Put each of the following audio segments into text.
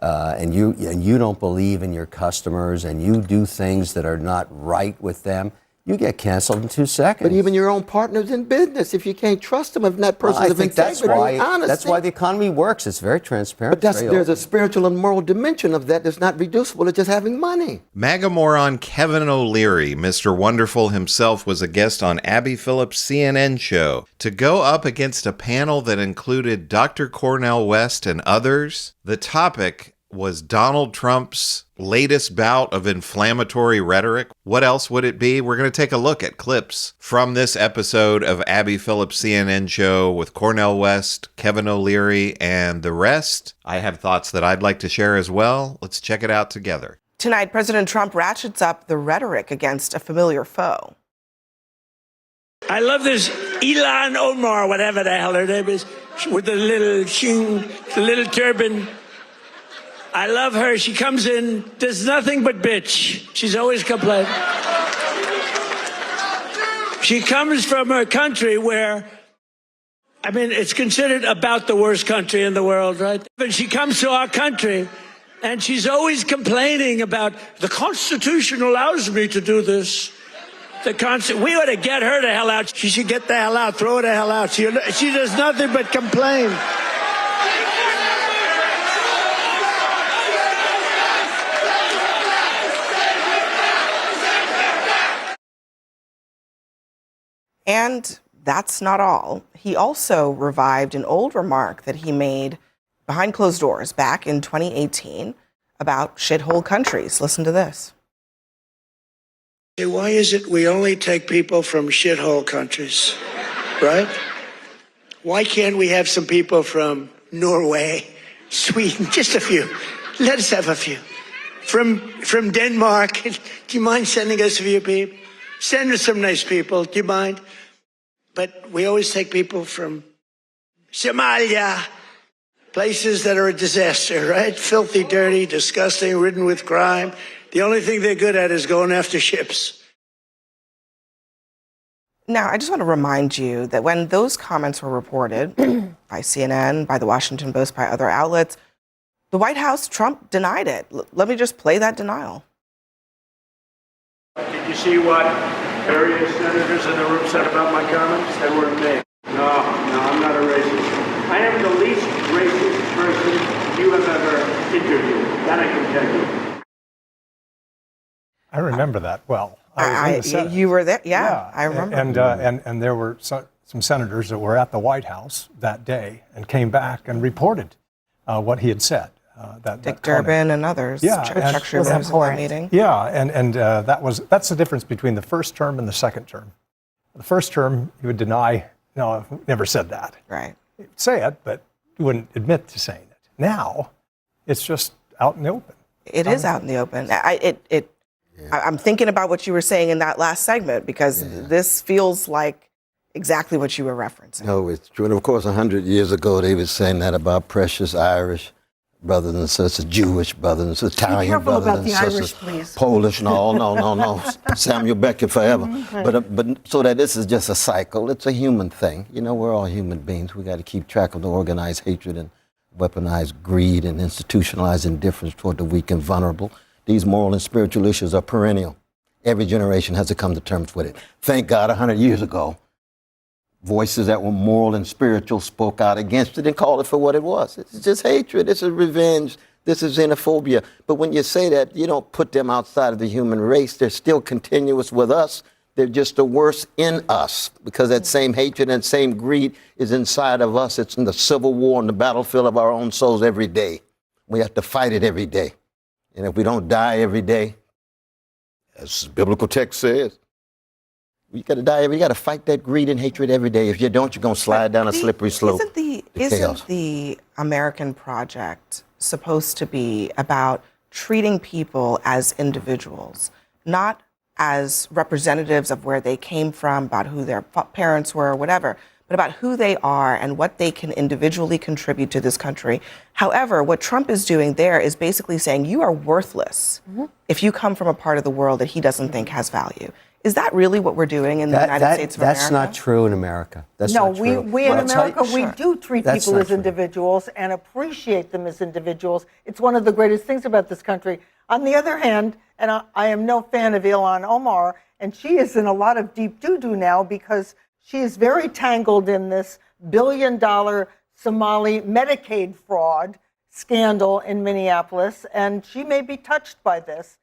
and you don't believe in your customers, and you do things that are not right with them, you get canceled in 2 seconds. But even your own partners in business, if you can't trust them, if that person's of integrity, honesty. That's why the economy works. It's very transparent. But there's a spiritual and moral dimension of that that's not reducible to just having money. MAGA moron Kevin O'Leary, Mr. Wonderful himself, was a guest on Abby Phillip's CNN show. To go up against a panel that included Dr. Cornel West and others, the topic was Donald Trump's latest bout of inflammatory rhetoric. What else would it be? We're going to take a look at clips from this episode of Abby Phillip's CNN show with Cornel West, Kevin O'Leary, and the rest. I have thoughts that I'd like to share as well. Let's check it out together. Tonight, President Trump ratchets up the rhetoric against a familiar foe. I love this Elon Omar, whatever the hell her name is, with the little turban. I love her. She comes in, does nothing but bitch. She's always complaining. She comes from a country where, I mean, it's considered about the worst country in the world, right? But she comes to our country, and she's always complaining about the Constitution allows me to do this. We ought to get her the hell out. She should get the hell out. Throw her the hell out. She does nothing but complain. And that's not all. He also revived an old remark that he made behind closed doors back in 2018 about shithole countries. Listen to this. Why is it we only take people from shithole countries, right? Why can't we have some people from Norway, Sweden, just a few? Let us have a few. From Denmark, do you mind sending us a few people? Send us some nice people, do you mind? But we always take people from Somalia, places that are a disaster, right? Filthy, dirty, disgusting, ridden with crime. The only thing they're good at is going after ships. Now, I just want to remind you that when those comments were reported by CNN, by the Washington Post, by other outlets, the White House, Trump denied it. Let me just play that denial. Did you see what various senators in the room said about my comments? They weren't me. No, I'm not a racist. I am the least racist person you have ever interviewed. That I can tell you. I remember that well. You were there? Yeah, I remember. And there were some senators that were at the White House that day and came back and reported what he had said. Dick Durbin and others. Yeah, Chuck Schumer was in that meeting. Yeah, and that's the difference between the first term and the second term. The first term, he would deny, no, I've never said that. Right. He'd say it, but he wouldn't admit to saying it. Now, it's just out in the open. It is out in the open. I'm thinking about what you were saying in that last segment because this feels like exactly what you were referencing. No, it's true. And of course, 100 years ago, they were saying that about precious Irish brothers and sisters, Jewish brothers and sisters, Italian brothers and sisters, please. Polish. No. Samuel Beckett forever. Mm-hmm. But so that this is just a cycle. It's a human thing. You know, we're all human beings. We got to keep track of the organized hatred and weaponized greed and institutionalized indifference toward the weak and vulnerable. These moral and spiritual issues are perennial. Every generation has to come to terms with it. Thank God 100 years ago, voices that were moral and spiritual spoke out against it and called it for what it was. It's just hatred. This is revenge. This is xenophobia. But when you say that, you don't put them outside of the human race. They're still continuous with us. They're just the worst in us because that same hatred and same greed is inside of us. It's in the civil war and the battlefield of our own souls every day. We have to fight it every day. And if we don't die every day, as biblical text says, we got to die. We got to fight that greed and hatred every day. If you don't, you're going to slide down a slippery slope. Isn't the American project supposed to be about treating people as individuals, not as representatives of where they came from, about who their parents were, or whatever, but about who they are and what they can individually contribute to this country? However, what Trump is doing there is basically saying you are worthless if you come from a part of the world that he doesn't think has value. Is that really what we're doing in the United States of America? That's not true in America. That's No, not true. we in America, we do treat That's people not as true. individuals and appreciate them as individuals. It's one of the greatest things about this country. On the other hand, and I am no fan of Ilhan Omar, and she is in a lot of deep doo-doo now because she is very tangled in this billion-dollar Somali Medicaid fraud scandal in Minneapolis, and she may be touched by this.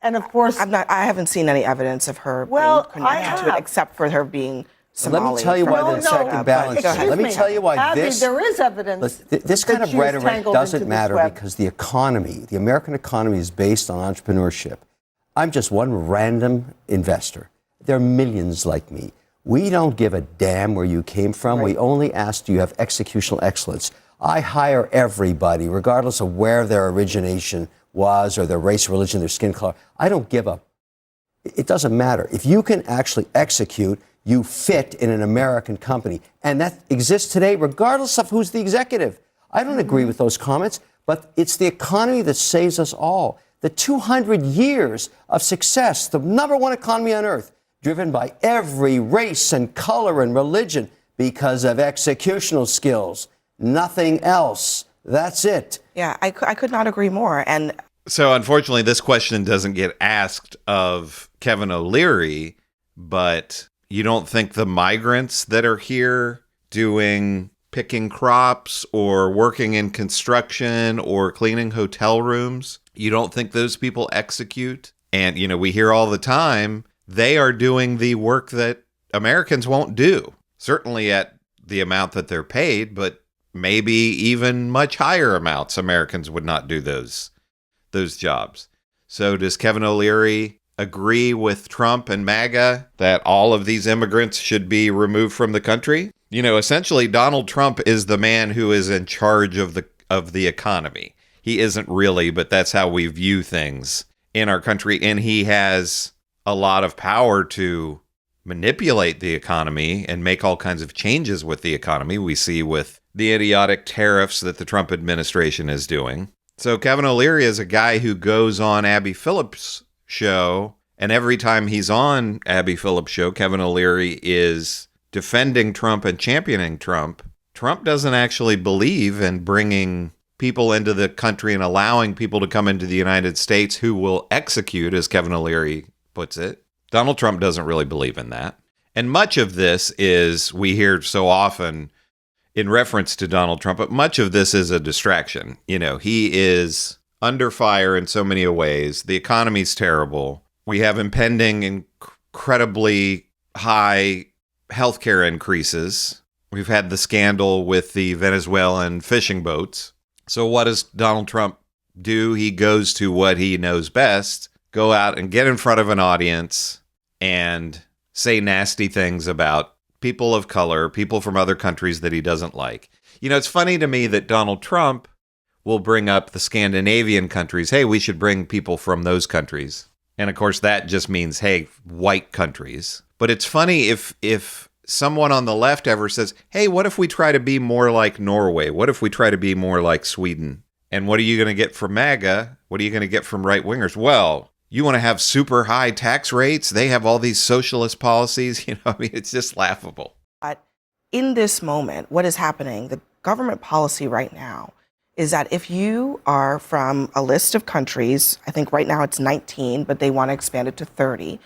And of course, I haven't seen any evidence of her being connected to it, except for her being Somali. Let me tell you why the check and balance. Let me tell you why Abby, there is evidence. This kind of she was rhetoric tangled doesn't into this matter web. because the economy, the American economy, is based on entrepreneurship. I'm just one random investor. There are millions like me. We don't give a damn where you came from. Right. We only ask, do you have executional excellence? I hire everybody, regardless of where their origination was or their race, religion, their skin color. I don't give up. It doesn't matter. If you can actually execute, you fit in an American company. And that exists today, regardless of who's the executive. I don't agree with those comments, but it's the economy that saves us all. The 200 years of success, the number one economy on earth, driven by every race and color and religion because of executional skills. Nothing else. That's it. Yeah, I could not agree more. And so unfortunately, this question doesn't get asked of Kevin O'Leary, but you don't think the migrants that are here picking crops or working in construction or cleaning hotel rooms, you don't think those people execute? And, we hear all the time, they are doing the work that Americans won't do, certainly at the amount that they're paid, but maybe even much higher amounts. Americans would not do those jobs. So does Kevin O'Leary agree with Trump and MAGA that all of these immigrants should be removed from the country? Essentially, Donald Trump is the man who is in charge of the economy. He isn't really, but that's how we view things in our country. And he has a lot of power to manipulate the economy and make all kinds of changes with the economy. We see with the idiotic tariffs that the Trump administration is doing. So Kevin O'Leary is a guy who goes on Abby Phillip's show, and every time he's on Abby Phillip's show, Kevin O'Leary is defending Trump and championing Trump. Trump doesn't actually believe in bringing people into the country and allowing people to come into the United States who will execute, as Kevin O'Leary puts it. Donald Trump doesn't really believe in that. And much of this is, we hear so often in reference to Donald Trump, but much of this is a distraction. He is under fire in so many ways. The economy's terrible. We have impending incredibly high healthcare increases. We've had the scandal with the Venezuelan fishing boats. So what does Donald Trump do? He goes to what he knows best, go out and get in front of an audience and say nasty things about people of color, people from other countries that he doesn't like. It's funny to me that Donald Trump will bring up the Scandinavian countries. Hey, we should bring people from those countries. And of course, that just means, hey, white countries. But it's funny if someone on the left ever says, hey, what if we try to be more like Norway? What if we try to be more like Sweden? And what are you going to get from MAGA? What are you going to get from right-wingers? Well, you want to have super high tax rates? They have all these socialist policies. It's just laughable. But in this moment, what is happening, the government policy right now, is that if you are from a list of countries, I think right now it's 19, but they want to expand it to 30,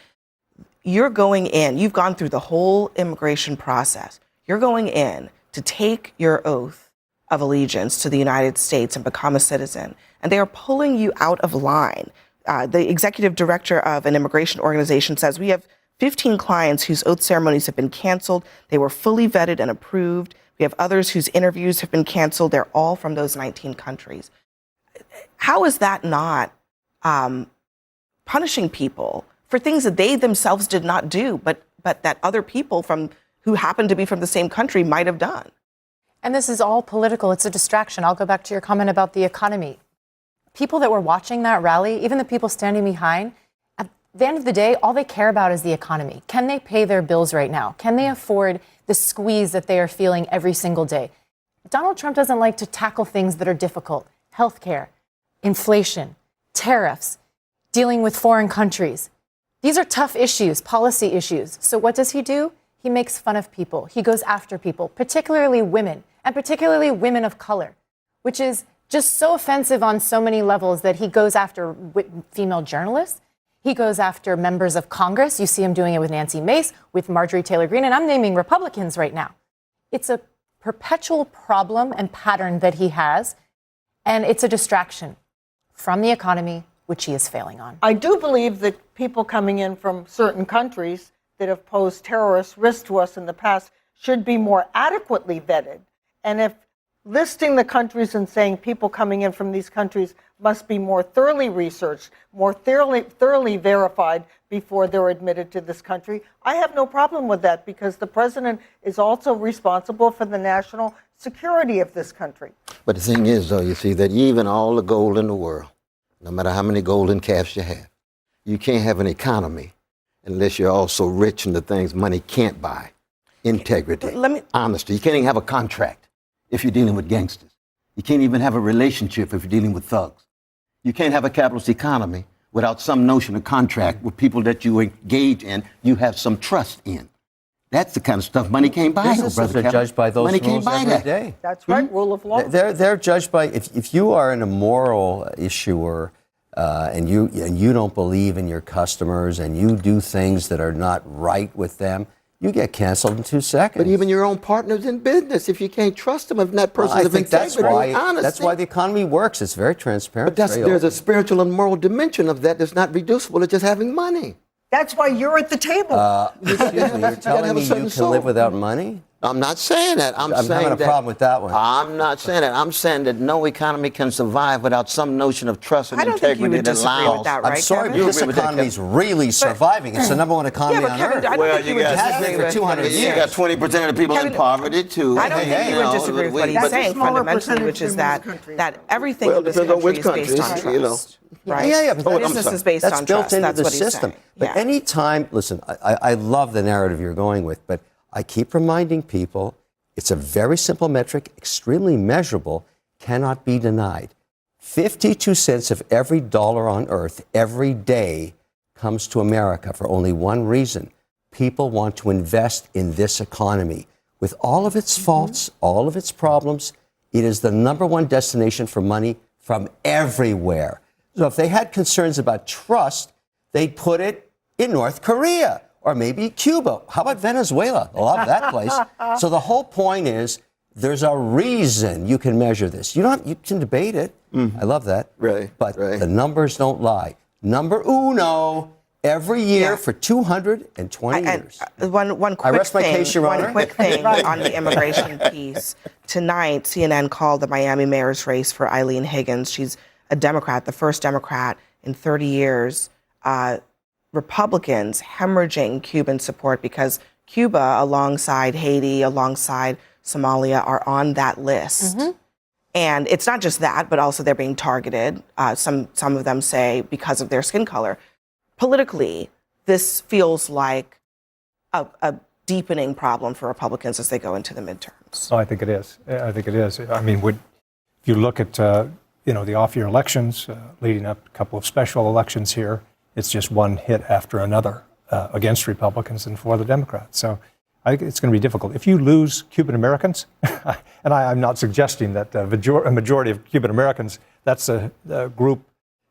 you're going in, you've gone through the whole immigration process. You're going in to take your oath of allegiance to the United States and become a citizen. And they are pulling you out of line. The executive director of an immigration organization says, we have 15 clients whose oath ceremonies have been canceled. They were fully vetted and approved. We have others whose interviews have been canceled. They're all from those 19 countries. How is that not punishing people for things that they themselves did not do, but that other people who happen to be from the same country might have done? And this is all political. It's a distraction. I'll go back to your comment about the economy. People that were watching that rally, even the people standing behind, at the end of the day, all they care about is the economy. Can they pay their bills right now? Can they afford the squeeze that they are feeling every single day? Donald Trump doesn't like to tackle things that are difficult. Healthcare, inflation, tariffs, dealing with foreign countries. These are tough issues, policy issues. So what does he do? He makes fun of people. He goes after people, particularly women, and particularly women of color, which is just so offensive on so many levels that he goes after female journalists. He goes after members of Congress. You see him doing it with Nancy Mace, with Marjorie Taylor Greene, and I'm naming Republicans right now. It's a perpetual problem and pattern that he has, and it's a distraction from the economy, which he is failing on. I do believe that people coming in from certain countries that have posed terrorist risks to us in the past should be more adequately vetted. And if listing the countries and saying people coming in from these countries must be more thoroughly researched, more thoroughly verified before they're admitted to this country, I have no problem with that, because the president is also responsible for the national security of this country. But the thing is, though, you see, that even all the gold in the world, no matter how many golden calves you have, you can't have an economy unless you're also rich in the things money can't buy. Integrity, honesty. You can't even have a contract if you're dealing with gangsters. You can't even have a relationship if you're dealing with thugs. You can't have a capitalist economy without some notion of contract with people that you engage in, you have some trust in. That's the kind of stuff money can't buy. Businesses are judged by those money rules can't buy every day. That's right, rule of law. They're judged by, if you are an immoral issuer and you don't believe in your customers and you do things that are not right with them, you get canceled in 2 seconds. But even your own partners in business, if you can't trust them, if that person's of integrity, honesty. That's why the economy works. It's very transparent. But there's a spiritual and moral dimension of that that's not reducible to just having money. That's why you're at the table. Excuse me, you're telling me you can live without money? I'm not saying that. I'm saying having a problem with that one. I'm not saying that. I'm saying that no economy can survive without some notion of trust and I don't think you integrity would that disagree allows. with that, right, I'm sorry, Kevin? but this economy is really surviving. It's the number one economy but on Kevin, earth. I don't think you would disagree for with 200 what he's years. You got 20% of the people in Kevin, poverty too. I don't think you would disagree with what he's That's a saying smaller fundamentally, which percentage is in that most countries. that everything Well, in this depends on country which is based on countries, you know. trust. Right? Yeah, but Business is based that's on built trust. into That's the what he's system. saying. But Yeah. any time, listen, I love the narrative you're going with, but I keep reminding people it's a very simple metric, extremely measurable, cannot be denied. 52 cents of every dollar on earth every day comes to America for only one reason. People want to invest in this economy. With all of its faults, all of its problems, it is the number one destination for money from everywhere. So if they had concerns about trust, they'd put it in North Korea or maybe Cuba. How about Venezuela? I love that place. So the whole point is there's a reason you can measure this. You can debate it. I love that. Right, But right. the numbers don't lie. Number uno, every year Yeah. for 220 years. One quick rest my thing, case, Your Honor. One quick thing on the immigration piece. Tonight, CNN called the Miami mayor's race for Eileen Higgins. She's a Democrat, the first Democrat in 30 years. Republicans hemorrhaging Cuban support because Cuba, alongside Haiti, alongside Somalia, are on that list. And it's not just that, but also they're being targeted. Some of them say because of their skin color. Politically, this feels like a deepening problem for Republicans as they go into the midterms. Oh, I think it is. I think it is. I mean, if you look at the off-year elections leading up to a couple of special elections here, it's just one hit after another against Republicans and for the Democrats. So I think it's going to be difficult. If you lose Cuban Americans, and I'm not suggesting that a majority of Cuban Americans, that's a group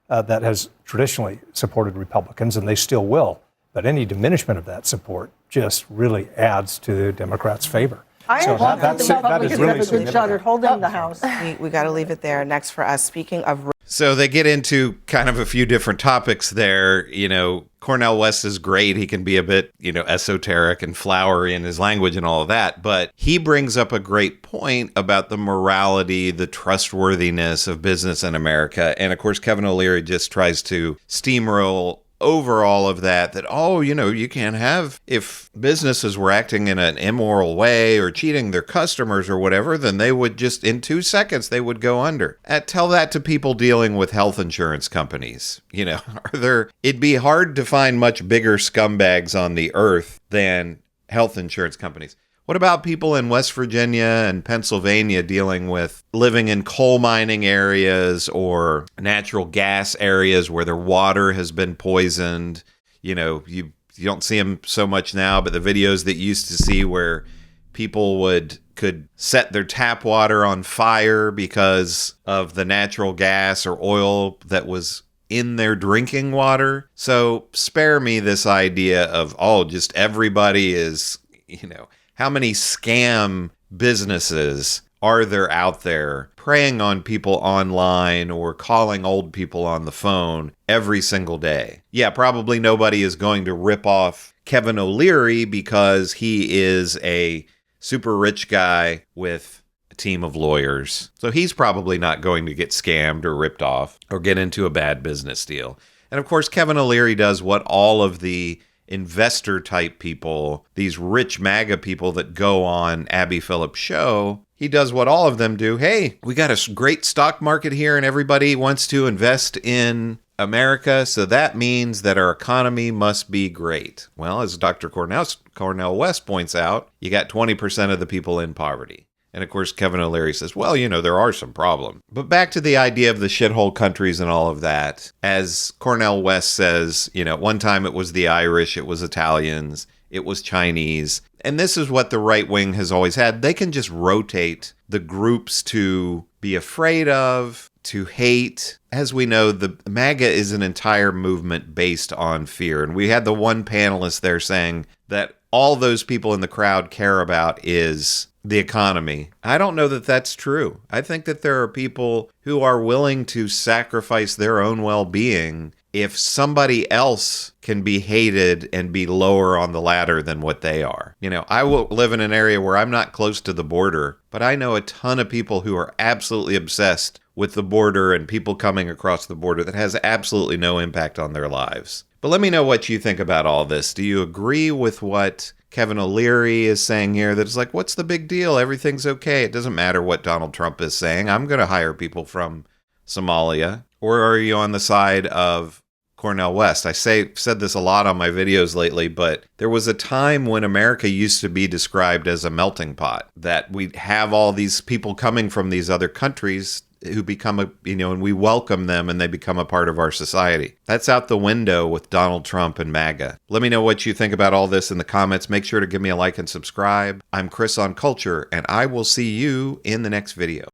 that has traditionally supported Republicans, and they still will. But any diminishment of that support just really adds to the Democrats' favor. I So hope that the is Republicans really have a good significant. shot at holding the House. We got to leave it there. Next for us, speaking of So they get into kind of a few different topics there. You know, Cornel West is great. He can be a bit, esoteric and flowery in his language and all of that. But he brings up a great point about the morality, the trustworthiness of business in America. And of course, Kevin O'Leary just tries to steamroll over all of that, you can't have, if businesses were acting in an immoral way or cheating their customers or whatever, then they would just, in 2 seconds, they would go under. Tell that to people dealing with health insurance companies. It'd be hard to find much bigger scumbags on the earth than health insurance companies. What about people in West Virginia and Pennsylvania dealing with living in coal mining areas or natural gas areas where their water has been poisoned? you know, you don't see them so much now, but the videos that you used to see where people could set their tap water on fire because of the natural gas or oil that was in their drinking water. So spare me this idea of, oh, just everybody is, you know, how many scam businesses are there out there preying on people online or calling old people on the phone every single day? Yeah, probably nobody is going to rip off Kevin O'Leary because he is a super rich guy with a team of lawyers. So he's probably not going to get scammed or ripped off or get into a bad business deal. And of course, Kevin O'Leary does what all of the investor type people, these rich MAGA people that go on Abby Phillip's show, he does what all of them do. Hey, we got a great stock market here and everybody wants to invest in America, so that means that our economy must be great. Well, as Dr. Cornel West points out, you got 20% of the people in poverty. And of course, Kevin O'Leary says, well, you know, there are some problems. But back to the idea of the shithole countries and all of that. As Cornel West says, you know, one time it was the Irish, it was Italians, it was Chinese. And this is what the right wing has always had. They can just rotate the groups to be afraid of, to hate. As we know, the MAGA is an entire movement based on fear. And we had the one panelist there saying that all those people in the crowd care about is the economy. I don't know that that's true. I think that there are people who are willing to sacrifice their own well-being if somebody else can be hated and be lower on the ladder than what they are. You know, I will live in an area where I'm not close to the border, but I know a ton of people who are absolutely obsessed with the border and people coming across the border that has absolutely no impact on their lives. But let me know what you think about all this. Do you agree with what Kevin O'Leary is saying here, that it's like, what's the big deal? Everything's okay. It doesn't matter what Donald Trump is saying. I'm going to hire people from Somalia. Or are you on the side of Cornel West? I said this a lot on my videos lately, but there was a time when America used to be described as a melting pot, that we have all these people coming from these other countries who become and we welcome them and they become a part of our society. That's out the window with Donald Trump and MAGA. Let me know what you think about all this in the comments. Make sure to give me a like and subscribe. I'm Chris on Culture, and I will see you in the next video.